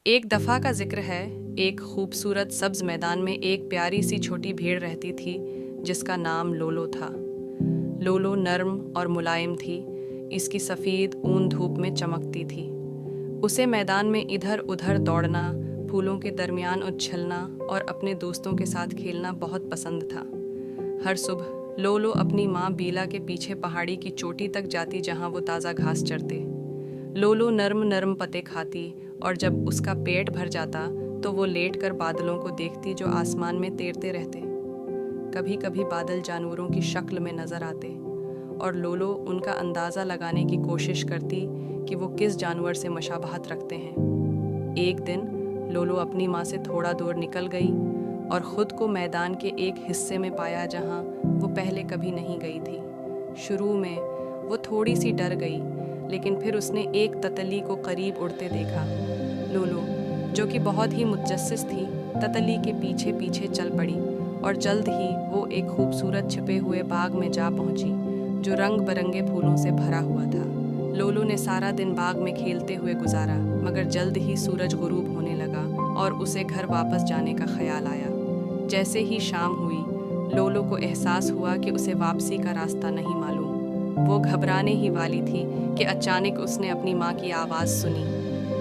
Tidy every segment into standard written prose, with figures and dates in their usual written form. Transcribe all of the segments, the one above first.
एक दफ़ा का जिक्र है। एक खूबसूरत सब्ज मैदान में एक प्यारी सी छोटी भेड़ रहती थी जिसका नाम लोलो था। लोलो नर्म और मुलायम थी। इसकी सफ़ेद ऊन धूप में चमकती थी। उसे मैदान में इधर उधर दौड़ना, फूलों के दरमियान उछलना और अपने दोस्तों के साथ खेलना बहुत पसंद था। हर सुबह लोलो अपनी माँ बीला के पीछे पहाड़ी की चोटी तक जाती जहाँ वो ताज़ा घास चरते। लोलो नर्म नर्म पत्ते खाती और जब उसका पेट भर जाता तो वो लेट कर बादलों को देखती जो आसमान में तैरते रहते। कभी कभी बादल जानवरों की शक्ल में नज़र आते और लोलो उनका अंदाज़ा लगाने की कोशिश करती कि वो किस जानवर से मशाबहत रखते हैं। एक दिन लोलो अपनी माँ से थोड़ा दूर निकल गई और ख़ुद को मैदान के एक हिस्से में पाया जहाँ वो पहले कभी नहीं गई थी। शुरू में वो थोड़ी सी डर गई, लेकिन फिर उसने एक तितली को करीब उड़ते देखा। लोलो, जो कि बहुत ही मुतजस्सिस थी, तितली के पीछे पीछे चल पड़ी और जल्द ही वो एक खूबसूरत छिपे हुए बाग में जा पहुंची जो रंग बिरंगे फूलों से भरा हुआ था। लोलो ने सारा दिन बाग में खेलते हुए गुजारा, मगर जल्द ही सूरज गुरूब होने लगा और उसे घर वापस जाने का ख्याल आया। जैसे ही शाम हुई, लोलो को एहसास हुआ कि उसे वापसी का रास्ता नहीं मालूम। वो घबराने ही वाली थी कि अचानक उसने अपनी माँ की आवाज़ सुनी।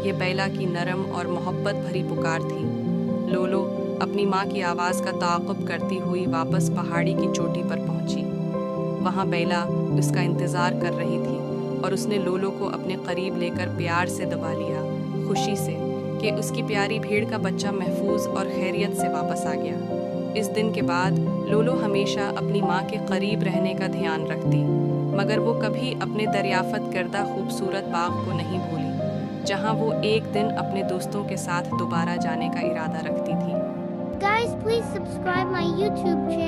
ये बैला की नरम और मोहब्बत भरी पुकार थी। लोलो अपनी माँ की आवाज़ का ताक़ुब करती हुई वापस पहाड़ी की चोटी पर पहुँची। वहाँ बैला उसका इंतज़ार कर रही थी और उसने लोलो को अपने करीब लेकर प्यार से दबा लिया, खुशी से कि उसकी प्यारी भेड़ का बच्चा महफूज और खैरियत से वापस आ गया। इस दिन के बाद लोलो हमेशा अपनी माँ के करीब रहने का ध्यान रखती, मगर वो कभी अपने दरियाफ़त करदा खूबसूरत बाग को नहीं भूली, जहाँ वो एक दिन अपने दोस्तों के साथ दोबारा जाने का इरादा रखती थी। Guys, please subscribe my YouTube channel.